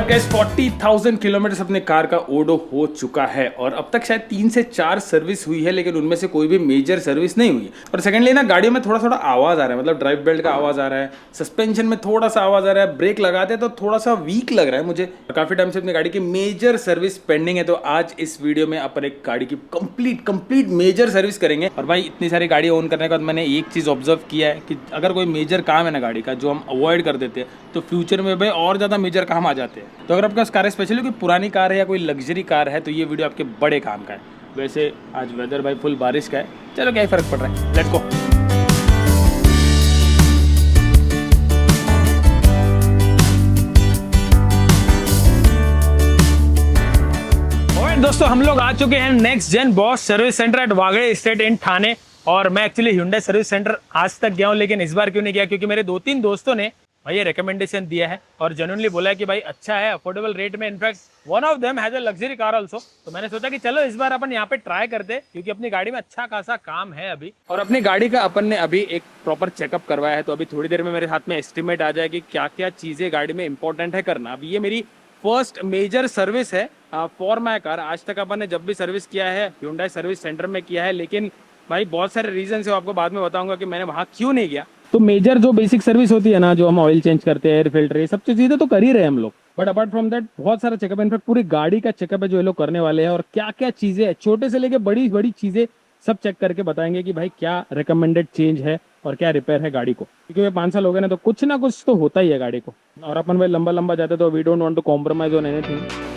Back guys, 40,000 kilometre अपने car का ओडो हो चुका है और अब तक शायद 3 से 4 सर्विस हुई है, लेकिन उनमें से कोई भी मेजर सर्विस नहीं हुई है। और सेकंडली ना, गाड़ी में थोड़ा थोड़ा आवाज आ रहा है, मतलब ड्राइव बेल्ट का आवाज आ रहा है, सस्पेंशन में थोड़ा सा आवाज आ रहा है, ब्रेक लगाते तो थोड़ा सा वीक लग रहा है मुझे। काफी टाइम से अपनी गाड़ी की मेजर सर्विस पेंडिंग है, तो आज इस वीडियो में अपन एक गाड़ी की कंप्लीट मेजर सर्विस करेंगे। और भाई इतनी सारी गाड़ी ऑन करने के बाद मैंने एक चीज ऑब्जर्व किया है कि अगर कोई मेजर काम है ना गाड़ी का, जो हम अवॉइड कर देते हैं, तो फ्यूचर में भाई और ज्यादा मेजर काम आ जाते हैं। तो अगर आपके पास कार है, स्पेशली कोई पुरानी कार है या कोई लग्जरी कार है, तो ये वीडियो आपके बड़े काम का है। वैसे आज वेदर भाई फुल बारिश का है, चलो क्या ही फर्क पड़ रहा है, लेट्स गो। दोस्तों हम लोग आ चुके हैं next gen boss service centre at Wagle estate in Thane. और मैं एक्चुअली Hyundai सर्विस सेंटर आज तक गया हूं, लेकिन इस बार क्यों नहीं गया, क्योंकि मेरे 2-3 दोस्तों ने भाई ये रिकमेंडेशन दिया है और जेन्युइनली बोला है कि भाई अच्छा है, अफोर्डेबल रेट में। In fact one of them has a luxury car also. तो मैंने सोचा कि चलो इस बार अपन यहाँ पे ट्राई करते, क्योंकि अपनी गाड़ी में अच्छा खासा काम है अभी। और अपनी गाड़ी का अपन ने अभी एक प्रॉपर चेकअप करवाया है, तो अभी थोड़ी देर में मेरे हाथ में एस्टिमेट आ जाएगी क्या क्या चीजें गाड़ी में इंपॉर्टेंट है करना। अभी ये मेरी फर्स्ट मेजर सर्विस है फॉर माई कार। आज तक अपन ने जब भी सर्विस किया है Hyundai सर्विस सेंटर में किया है, लेकिन भाई बहुत सारे रीजन है, आपको बाद में बताऊंगा कि मैंने वहाँ क्यों नहीं गया। तो मेजर जो बेसिक सर्विस होती है ना, जो हम ऑयल चेंज करते हैं, एयर फिल्टर, ये सब चीजें तो कर ही रहे हैं हम लोग। बट अपार्ट फ्रॉम दैट बहुत सारा चेकअप है, इनफैक्ट पूरी गाड़ी का चेकअप है जो ये लोग करने वाले हैं। और क्या क्या चीजें है, छोटे से लेके बड़ी बड़ी चीजें सब चेक करके बताएंगे कि भाई क्या रिकमेंडेड चेंज है और क्या रिपेयर है गाड़ी को। क्योंकि वे 5 साल हो गए ना, तो कुछ ना कुछ तो होता ही है गाड़ी को। और अपन भाई लंबा लंबा जाते तो we don't want to compromise on anything.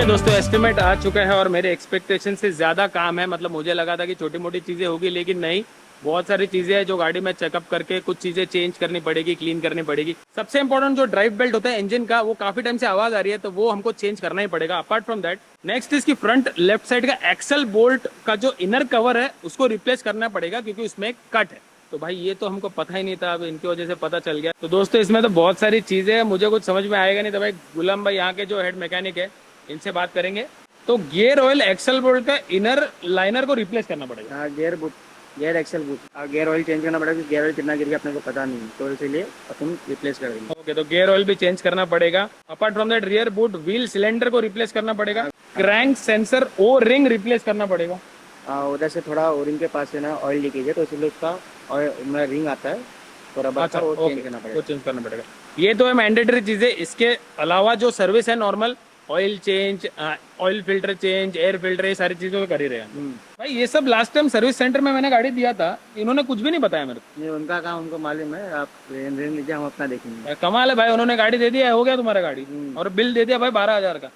दोस्तों एस्टिमेट आ चुका है और मेरे एक्सपेक्टेशन से ज्यादा काम है। मतलब मुझे लगा था कि छोटी मोटी चीजें होगी, लेकिन नहीं, बहुत सारी चीजें हैं जो गाड़ी में चेकअप करके कुछ चीजें चेंज करनी पड़ेगी, क्लीन करनी पड़ेगी। सबसे इंपॉर्टेंट जो ड्राइव बेल्ट होता है इंजन का, वो काफी टाइम से आवाज आ रही है, तो वो हमको चेंज करना ही पड़ेगा। अपार्ट फ्रॉम दैट नेक्स्ट इसकी फ्रंट लेफ्ट साइड का एक्सल बोल्ट का जो इनर कवर है उसको रिप्लेस करना पड़ेगा, क्योंकि उसमें कट है। तो भाई ये तो हमको पता ही नहीं था, अब इनकी वजह से पता चल गया। तो दोस्तों इसमें तो बहुत सारी चीजें हैं, मुझे कुछ समझ में आएगा नहीं, तो भाई गुलाम भाई यहाँ के जो हेड मैकेनिक है इनसे बात करेंगे। तो गियर ऑयल एक्सल बोल्ट का इनर लाइनर को रिप्लेस करना पड़ेगा। हाँ, gear axle bolt, gear oil change करना पड़ेगा। गियर ऑयल कितना गिर गया अपने को पता नहीं, तो इसीलिए अपन रिप्लेस कर देंगे। ओके, तो गियर ऑयल भी चेंज करना पड़ेगा। Apart from that rear boot wheel cylinder को रिप्लेस करना पड़ेगा। क्रैंक सेंसर ओ रिंग रिप्लेस करना पड़ेगा। उधर से थोड़ा ओ रिंग के पास से ना ऑयल लीकेज है, तो इसलिए उसका रिंग आता है, तो रबर का वो चेंज करना पड़ेगा। ये तो है मैंडेटरी चीजें। इसके अलावा जो सर्विस है normal, oil change, oil filter change, air filter, ये सारी चीजों को कर ही रहे हैं। भाई ये सब लास्ट टाइम सर्विस सेंटर में मैंने गाड़ी दिया था, इन्होंने कुछ भी नहीं बताया मेरे को। ये उनका काम, उनको मालूम है। आप रेन लीजिए, हम अपना देखेंगे। कमाल है भाई, उन्होंने गाड़ी दे दिया, हो गया तुम्हारा गाड़ी, और बिल दे दिया भाई 12,000 का।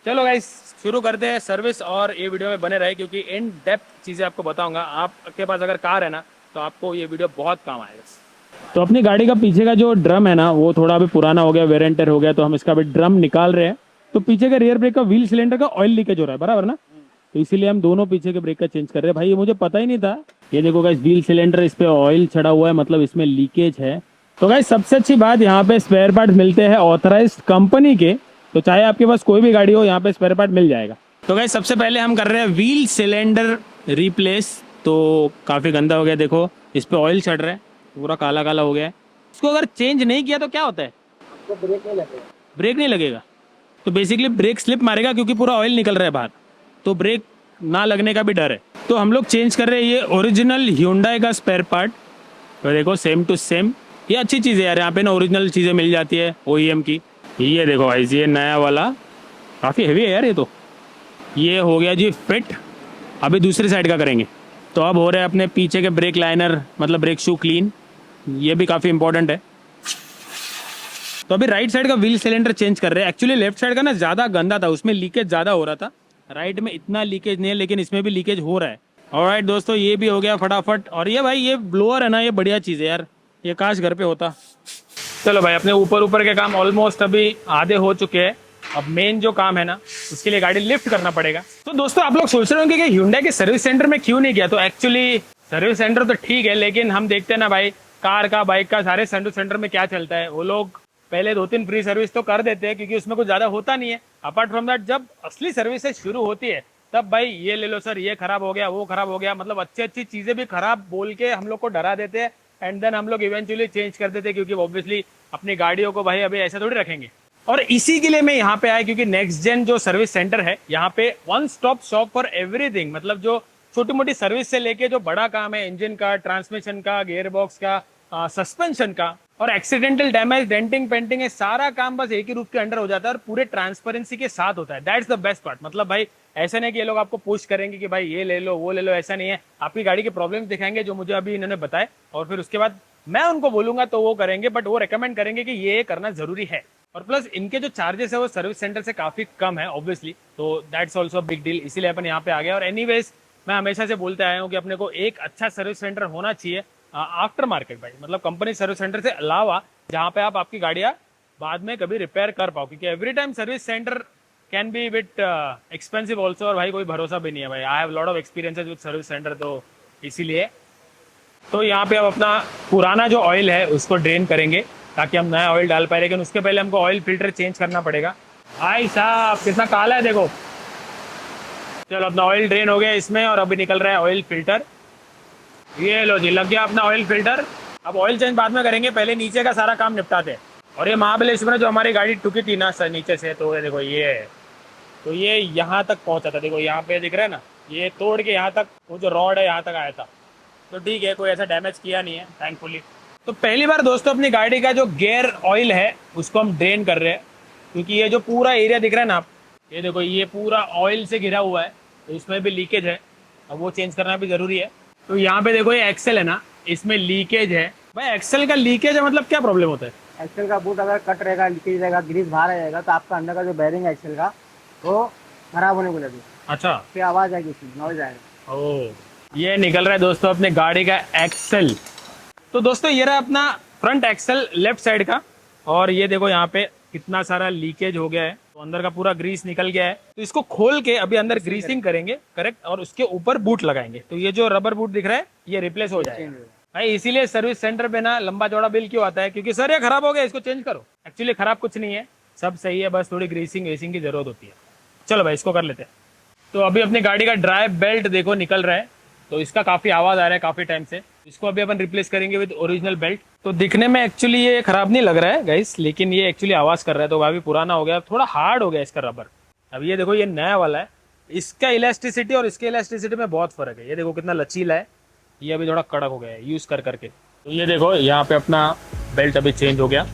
चलो गाइस शुरू करते हैं सर्विस, और ये वीडियो में बने रहे क्योंकि इन डेप्थ चीजें आपको बताऊंगा। आपके पास अगर कार है ना, तो आपको ये वीडियो बहुत काम आएगा। तो अपनी गाड़ी का पीछे का जो ड्रम है ना, वो थोड़ा अभी पुराना हो गया, वेयर एंड टेयर हो गया, तो हम इसका अभी ड्रम निकाल रहे हैं। तो पीछे का रियर ब्रेक का व्हील सिलेंडर का ऑयल लीकेज हो रहा है, बराबर ना, तो इसीलिए हम दोनों पीछे के ब्रेक का चेंज कर रहे हैं। भाई ये मुझे पता ही नहीं था। ये देखो गाइस, व्हील सिलेंडर, इस पे ऑयल चढ़ा हुआ है, मतलब इसमें लीकेज है। तो गाइस सबसे अच्छी बात, यहाँ पे स्पेयर पार्ट मिलते हैं ऑथराइज्ड कंपनी के, तो चाहे आपके पास कोई भी गाड़ी हो, यहाँ पे स्पेयर पार्ट मिल जाएगा। तो गाइस सबसे पहले हम कर रहे हैं व्हील सिलेंडर रिप्लेस। तो काफी गंदा हो गया, देखो इस पे ऑयल चढ़ रहा है, पूरा काला काला हो गया है। इसको अगर चेंज नहीं किया तो क्या होता है? आपको ब्रेक नहीं लगेगा। ब्रेक नहीं लगेगा, तो बेसिकली ब्रेक स्लिप मारेगा, क्योंकि पूरा ऑयल निकल रहा है बाहर, तो ब्रेक ना लगने का भी डर है। तो हम लोग चेंज कर रहे हैं ये ओरिजिनल Hyundai का स्पेयर पार्ट। तो देखो सेम टू सेम, ये अच्छी चीज़ है यार, यहाँ पे ना ओरिजिनल चीज़ें मिल जाती है OEM की। ये देखो भाई, ये नया वाला काफ़ी हेवी है यार ये तो। ये हो गया जी फिट। अभी दूसरी साइड का करेंगे। तो अब हो रहा है अपने पीछे के ब्रेक लाइनर, मतलब ब्रेक शू क्लीन, ये भी काफ़ी इंपॉर्टेंट है। तो अभी राइट साइड का व्हील सिलेंडर चेंज कर रहे हैं। एक्चुअली लेफ्ट साइड का ना ज़्यादा गंदा था, उसमें लीकेज ज़्यादा हो रहा था। राइट में इतना लीकेज नहीं है, लेकिन इसमें भी लीकेज हो रहा है। ऑलराइट दोस्तों, ये भी हो गया फटाफट। और ये भाई ये ब्लोअर है ना, ये बढ़िया चीज़ है यार, ये काश घर पे होता। चलो भाई, अपने ऊपर के काम ऑलमोस्ट अभी आधे हो चुके हैं। अब मेन जो काम है ना, उसके लिए गाड़ी लिफ्ट करना पड़ेगा। तो दोस्तों आप लोग सोच रहे होंगे कि Hyundai के सर्विस सेंटर में क्यों नहीं गया। तो एक्चुअली सर्विस सेंटर तो ठीक है, लेकिन हम देखते हैं ना भाई, कार का, बाइक का, सारे सेंटर में क्या चलता है। वो लोग पहले 2-3 फ्री सर्विस तो कर देते हैं क्योंकि उसमें कुछ ज़्यादा होता नहीं है। अपार्ट फ्रॉम दैट जब असली सर्विसेज शुरू होती है तब भाई ये ले लो सर, ये खराब हो गया, वो खराब हो गया, मतलब अच्छी अच्छी चीज़ें भी खराब बोल के हम लोग को डरा देते हैं एंड देन हम लोग इवेंचुअली चेंज कर देते हैं क्योंकि ऑब्वियसली अपनी गाड़ियों को भाई अभी ऐसा थोड़ी रखेंगे। और इसी के लिए मैं यहाँ पे आया क्योंकि नेक्स्ट जेन जो सर्विस सेंटर है यहाँ पे one stop shop for everything, मतलब जो छोटी मोटी सर्विस से लेके जो बड़ा काम है इंजन का, ट्रांसमिशन का, गियर बॉक्स का, सस्पेंशन का और एक्सीडेंटल डैमेज, डेंटिंग, पेंटिंग, ये सारा काम बस एक ही रूप के अंडर हो जाता है और पूरे ट्रांसपेरेंसी के साथ होता है। That's the best part. मतलब भाई ऐसा नहीं कि ये लोग आपको पुश करेंगे कि भाई ये ले लो वो ले लो, ऐसा नहीं है। आपकी गाड़ी के प्रॉब्लम्स दिखाएंगे जो मुझे अभी इन्होंने बताए और फिर उसके बाद मैं उनको बोलूंगा तो वो करेंगे, बट वो रेकमेंड करेंगे कि ये करना जरूरी है। और प्लस इनके जो चार्जेस है वो सर्विस सेंटर से काफी कम है ऑब्वियसली, तो दैट्स ऑल्सो बिग डील, इसीलिए अपन यहाँ पे आ गए। और एनीवेज मैं हमेशा से बोलते आया हूँ कि अपने को एक अच्छा सर्विस सेंटर होना चाहिए आफ्टर मार्केट भाई, मतलब कंपनी सर्विस सेंटर से अलावा जहाँ पे आप आपकी गाड़ियाँ बाद में कभी रिपेयर कर पाओ, क्योंकि every time service centre can be bit expensive also और भाई कोई भरोसा भी नहीं है भाई। I have lot of experiences with service centre, तो इसीलिए तो यहाँ पे अब अपना पुराना जो ऑयल है उसको ड्रेन करेंगे ताकि हम नया ऑयल डाल पाए, लेकिन उसके पहले हमको ऑयल फिल्टर चेंज करना पड़ेगा। भाई साहब कितना काला है देखो। चलो अपना ऑयल ड्रेन हो गया इसमें और अभी निकल रहा है ऑयल फिल्टर। ये लो जी लग गया अपना ऑयल फिल्टर। अब ऑयल चेंज बाद में करेंगे, पहले नीचे का सारा काम निपटाते हैं। और ये महाबलेश्वर में जो हमारी गाड़ी टुकी थी ना सर नीचे से, तो ये देखो ये यहाँ तक पहुँचा था, देखो यहाँ पे दिख रहा है ना, ये तोड़ के यहाँ तक वो जो रॉड है यहाँ तक आया था। तो ठीक है, कोई ऐसा डैमेज किया नहीं है थैंकफुली। तो पहली बार दोस्तों अपनी गाड़ी का जो गियर ऑयल है उसको हम ड्रेन कर रहे हैं, क्योंकि ये जो पूरा एरिया दिख रहा है ना आप, ये देखो ये पूरा ऑयल से घिरा हुआ है, तो इसमें भी लीकेज है, अब वो चेंज करना भी जरूरी है। तो यहाँ पे देखो ये एक्सेल है ना, इसमें लीकेज है। भाई एक्सेल का लीकेज है मतलब क्या प्रॉब्लम होता है? एक्सेल का बूट अगर कट रहेगा, लीकेज रहेगा, ग्रीस बाहर रहेगा तो आपका अंदर का जो बैरिंग है एक्सेल का वो खराब होने को लगेगा। अच्छा, फिर आवाज आएगी, उसमें नॉइज आएगा। ओह ये निकल रहा है दोस्तों अपने गाड़ी का एक्सेल। तो दोस्तों ये रहा अपना फ्रंट एक्सेल लेफ्ट साइड का, और ये देखो यहाँ पे कितना सारा लीकेज हो गया है, तो अंदर का पूरा ग्रीस निकल गया है। तो इसको खोल के अभी अंदर ग्रीसिंग करेंगे, करेक्ट, और उसके ऊपर बूट लगाएंगे। तो ये जो रबर बूट दिख रहा है ये रिप्लेस हो जाएगा भाई। इसीलिए सर्विस सेंटर पे ना लंबा चौड़ा बिल क्यों आता है, क्योंकि सर ये खराब हो गया इसको चेंज करो। एक्चुअली खराब कुछ नहीं है, सब सही है, बस थोड़ी ग्रीसिंग वेसिंग की जरूरत होती है। चलो भाई इसको कर लेते हैं। तो अभी अपनी गाड़ी का ड्राइव बेल्ट देखो निकल रहा है, तो इसका काफी आवाज आ रहा है काफी टाइम से। इसको अभी अपन रिप्लेस करेंगे विद ओरिजिनल बेल्ट। तो दिखने में एक्चुअली ये खराब नहीं लग रहा है गाइस, लेकिन ये एक्चुअली आवाज कर रहा है, तो काफी पुराना हो गया, थोड़ा हार्ड हो गया इसका रबर। अब ये देखो ये नया वाला है, इसका इलास्टिसिटी और इसके इलास्टिसिटी में बहुत फर्क है। ये देखो कितना लचीला है, ये अभी थोड़ा कड़क हो गया है यूज कर करके। तो ये देखो यहाँ पे अपना बेल्ट अभी चेंज हो गया।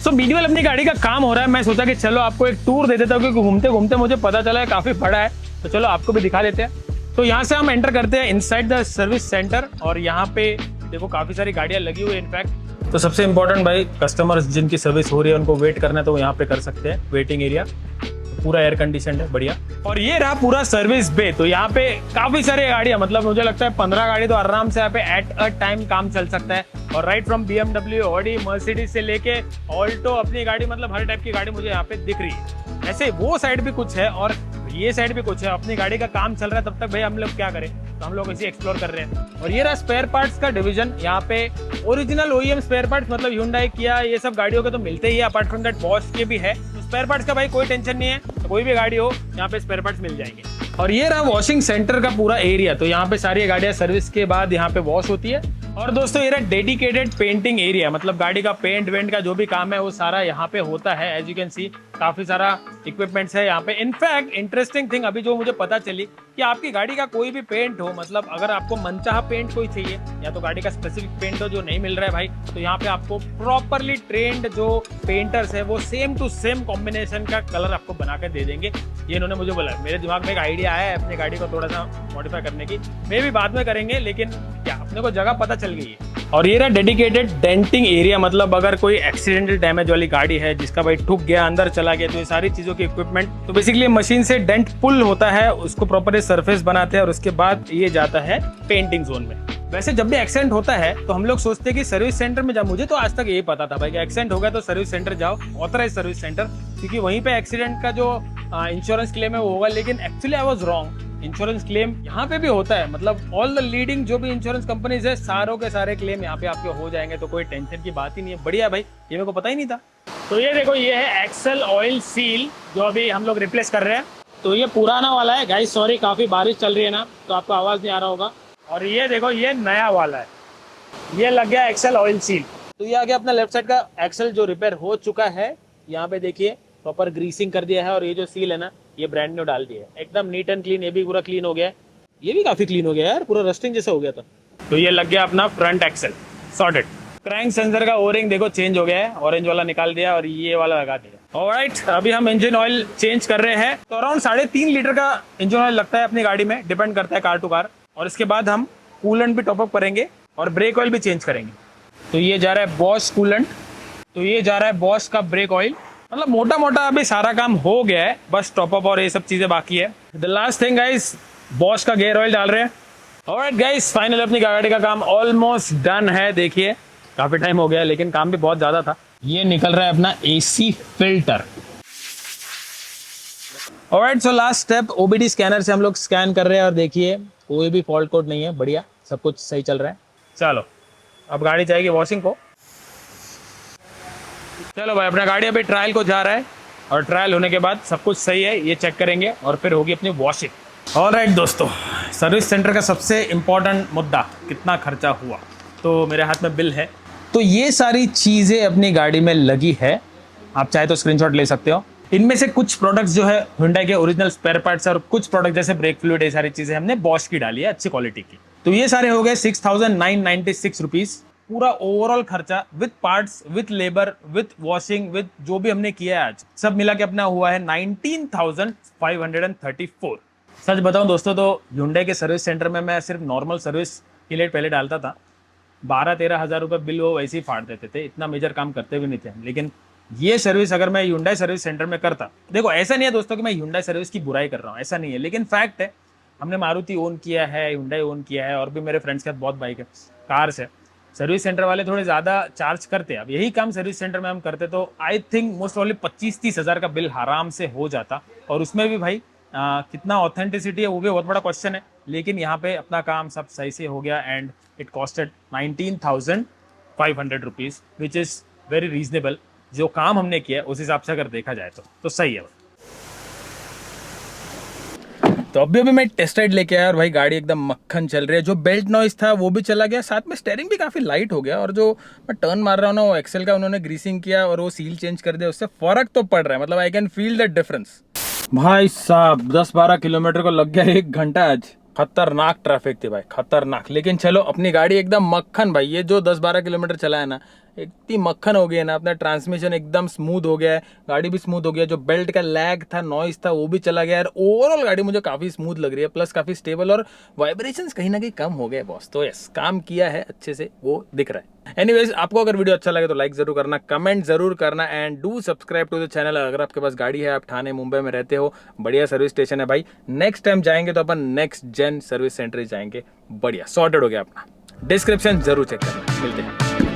सो मीडियल अपनी गाड़ी का काम हो रहा है, मैं सोचा कि चलो आपको एक टूर दे देता हूँ, क्योंकि घूमते घूमते मुझे पता चला है काफी बड़ा है, तो चलो आपको भी दिखा देते हैं। तो यहाँ से हम एंटर करते हैं इनसाइड द सर्विस सेंटर, और यहाँ पे देखो काफी सारी गाड़ियां लगी हुई है इनफैक्ट। तो सबसे इंपॉर्टेंट भाई कस्टमर्स जिनकी सर्विस हो रही है उनको वेट करना है, तो यहाँ पे कर सकते हैं वेटिंग एरिया, पूरा एयर कंडीशन है बढ़िया। और ये रहा पूरा सर्विस बे। तो यहाँ पे काफी सारी गाड़ियां, मतलब मुझे लगता है 15 गाड़ी तो आराम से यहाँ पे एट अ टाइम काम चल सकता है। और right from BMW, Audi, Mercedes से लेके ऑल्टो अपनी गाड़ी, मतलब हर टाइप की गाड़ी मुझे यहाँ पे दिख रही है। ऐसे वो साइड भी कुछ है और ये साइड भी कुछ है। अपनी गाड़ी का काम चल रहा है, तब तक भाई हम लोग क्या करें, तो हम लोग इसे एक्सप्लोर कर रहे हैं। और ये रहा स्पेयर पार्ट्स का डिवीजन। यहाँ पे ओरिजिनल OEM स्पेयर पार्ट्स, मतलब Hyundai, Kia, ये सब गाड़ियों के तो मिलते ही है, अपार्ट फ्रॉम दैट बॉश के भी है। तो स्पेयर पार्ट्स का भाई कोई टेंशन नहीं है, तो कोई भी गाड़ी हो यहाँ पे स्पेयर पार्ट्स मिल जाएंगे। और ये रहा वॉशिंग सेंटर का पूरा एरिया। तो यहाँ पे सारी गाड़ियां सर्विस के बाद यहाँ पे वॉश होती है। और दोस्तों ये रहा डेडिकेटेड पेंटिंग एरिया, मतलब गाड़ी का पेंट वेंट का जो भी काम है वो सारा यहाँ पे होता है। एज यू कैन सी काफी सारा इक्विपमेंट्स है यहाँ पे। इनफैक्ट इंटरेस्टिंग थिंग अभी जो मुझे पता चली कि आपकी गाड़ी का कोई भी पेंट हो, मतलब अगर आपको मनचाहा पेंट कोई चाहिए या तो गाड़ी का स्पेसिफिक पेंट हो जो नहीं मिल रहा है भाई, तो यहाँ पे आपको प्रॉपरली ट्रेंड जो पेंटर्स है वो सेम टू सेम कॉम्बिनेशन का कलर आपको बना के दे देंगे। ये इन्होंने मुझे बोला। मेरे दिमाग में एक आइडिया आया है अपनी गाड़ी को थोड़ा सा मॉडिफाई करने की, मे भी बाद में करेंगे, लेकिन क्या अपने को जगह पता चल गई है। और ये रहा डेडिकेटेड डेंटिंग एरिया, मतलब अगर कोई एक्सीडेंटल डैमेज वाली गाड़ी है जिसका भाई ठुक गया, अंदर चला गया, तो ये सारी चीजों के इक्विपमेंट, तो बेसिकली मशीन से डेंट पुल होता है, उसको प्रॉपर सरफेस बनाते हैं और उसके बाद ये जाता है पेंटिंग जोन में। वैसे जब भी एक्सीडेंट होता है तो हम लोग सोचते हैं कि सर्विस सेंटर में जाओ। मुझे तो आज तक यही पता था भाई कि एक्सीडेंट हो गया तो सर्विस सेंटर जाओ, ऑथराइज सर्विस सेंटर, क्योंकि वहीं पे एक्सीडेंट का जो इंश्योरेंस क्लेम है वो होगा। लेकिन actually I was wrong, insurance claim यहाँ पे भी होता है, मतलब ऑल द लीडिंग जो भी इंश्योरेंस कंपनीज है सारों के सारे क्लेम यहाँ पे आपके हो जाएंगे, तो कोई टेंशन की बात ही नहीं है। बढ़िया भाई, ये मेरे को पता ही नहीं था। तो ये देखो, ये है एक्सेल ऑयल सील जो अभी हम लोग रिप्लेस कर रहे हैं। तो ये पुराना वाला है गाइस, सॉरी काफ़ी बारिश चल रही है ना तो आपको आवाज़ नहीं आ रहा होगा। और ये देखो, ये नया वाला है, ये लग गया एक्सेल ऑयल सील। तो ये आ गया अपना लेफ्ट साइड का एक्सेल जो रिपेयर हो चुका है। यहाँ पे देखिए प्रॉपर ग्रीसिंग कर दिया है और ये जो सील है ना ये ब्रांड न्यू डाल दिया है, एकदम नीट एंड क्लीन। ये भी पूरा क्लीन हो गया है, ये भी काफ़ी क्लीन हो गया यार, पूरा रस्टिंग जैसा हो गया था। तो ये लग गया अपना front axle sorted. Crank sensor का ओरिंग देखो चेंज हो गया है, ऑरेंज वाला निकाल दिया और ये वाला लगा दिया। ऑलराइट, अभी हम इंजन ऑयल चेंज कर रहे हैं। तो अराउंड 3.5 लीटर का इंजन ऑयल लगता है अपनी गाड़ी में, डिपेंड करता है कार टू कार। और इसके बाद हम कूलेंट भी टॉपअप करेंगे और ब्रेक ऑयल भी चेंज करेंगे। तो ये जा रहा है बॉश कूलेंट, तो ये जा रहा है बॉश का ब्रेक ऑयल। मतलब मोटा मोटा अभी सारा काम हो गया है, बस टॉपअप और ये सब चीज़ें बाकी है। The last thing guys, Bosch का गियर ऑयल डाल रहे हैं। ऑलराइट गाइस, फाइनली अपनी गाड़ी का काम ऑलमोस्ट डन है। देखिए काफ़ी टाइम हो गया लेकिन काम भी बहुत ज़्यादा था। ये निकल रहा है अपना AC filter. Alright, so last step, OBD scanner से हम लोग स्कैन कर रहे हैं और देखिए कोई भी फॉल्ट कोड नहीं है, बढ़िया सब कुछ सही चल रहा है। चलो अब गाड़ी जाएगी वॉशिंग को। चलो भाई, अपना गाड़ी अभी ट्रायल को जा रहा है और ट्रायल होने के बाद सब कुछ सही है ये चेक करेंगे और फिर होगी अपनी वॉशिंग। ऑलराइट दोस्तों, सर्विस सेंटर का सबसे इम्पोर्टेंट मुद्दा, कितना खर्चा हुआ। तो मेरे हाथ में बिल है, तो ये सारी चीज़ें अपनी गाड़ी में लगी है। आप चाहे तो स्क्रीनशॉट ले सकते हो। इनमें से कुछ प्रोडक्ट्स जो है Hyundai के ओरिजिनल स्पेयर पार्ट्स और कुछ प्रोडक्ट जैसे ब्रेक फ्लूइड, ये सारी चीज़ें हमने बॉश की डाली है अच्छी क्वालिटी की। तो ये सारे हो गए 6,996 रुपीज़। पूरा ओवरऑल खर्चा with parts, with labour, with washing, with जो भी हमने किया है आज, सब मिला के अपना हुआ है 19,534। सच बताऊं दोस्तों तो Hyundai के सर्विस सेंटर में मैं सिर्फ नॉर्मल सर्विस के लिए पहले डालता था, 12-13 हज़ार रुपये बिल वो वैसे ही फाड़ देते थे, इतना मेजर काम करते भी नहीं थे। लेकिन ये सर्विस अगर मैं Hyundai सर्विस सेंटर में करता, देखो ऐसा नहीं है दोस्तों कि मैं Hyundai सर्विस की बुराई कर रहा हूँ, ऐसा नहीं है, लेकिन फैक्ट है हमने मारुति ओन किया है, Hyundai ओन किया है और भी मेरे फ्रेंड्स के साथ बहुत बाइक है, कार्स है। सर्विस सेंटर वाले थोड़े ज़्यादा चार्ज करते हैं। अब यही काम सर्विस सेंटर में हम करते तो आई थिंक मोस्ट ऑनली 25-30 हज़ार का बिल आराम से हो जाता। और उसमें भी भाई कितना ऑथेंटिसिटी है वो भी बहुत बड़ा क्वेश्चन है। लेकिन यहाँ पे अपना काम सब सही से हो गया and it costed 19,500 rupees which is very reasonable. जो काम हमने किया उस हिसाब से अगर देखा जाए तो सही है। तो अभी मैं टेस्ट राइड लेके आया और भाई गाड़ी एकदम मक्खन चल रही है। जो बेल्ट नॉइस था वो भी चला गया, साथ में स्टेयरिंग भी काफ़ी लाइट हो गया और जो मैं टर्न मार रहा हूँ ना वो एक्सेल का उन्होंने ग्रीसिंग किया और वो सील चेंज कर दिया, उससे फ़र्क तो पड़ रहा है। मतलब I can feel the difference. भाई साहब 10-12 किलोमीटर को लग गया 1 घंटा आज। खतरनाक ट्रैफिक थी भाई, खतरनाक। लेकिन चलो अपनी गाड़ी एकदम मक्खन भाई। ये जो 10-12 किलोमीटर चला है ना, इतनी मक्खन हो गई है ना, अपना ट्रांसमिशन एकदम स्मूथ हो गया है, गाड़ी भी स्मूथ हो गया। जो बेल्ट का लैग था, नॉइस था, वो भी चला गया यार। ओवरऑल गाड़ी मुझे काफ़ी स्मूथ लग रही है, प्लस काफ़ी स्टेबल और वाइब्रेशंस कहीं ना कहीं कम हो गए बॉस। तो यस, काम किया है अच्छे से, वो दिख रहा है। एनीवेज, आपको अगर वीडियो अच्छा लगे तो लाइक जरूर करना, कमेंट जरूर करना and do subscribe to the channel. अगर आपके पास गाड़ी है, आप ठाणे मुंबई में रहते हो, बढ़िया सर्विस स्टेशन है भाई। नेक्स्ट टाइम जाएंगे तो अपन नेक्स्ट जेन सर्विस सेंटर जाएंगे, बढ़िया सॉर्टेड हो गया अपना। डिस्क्रिप्शन जरूर चेक करना, मिलते हैं।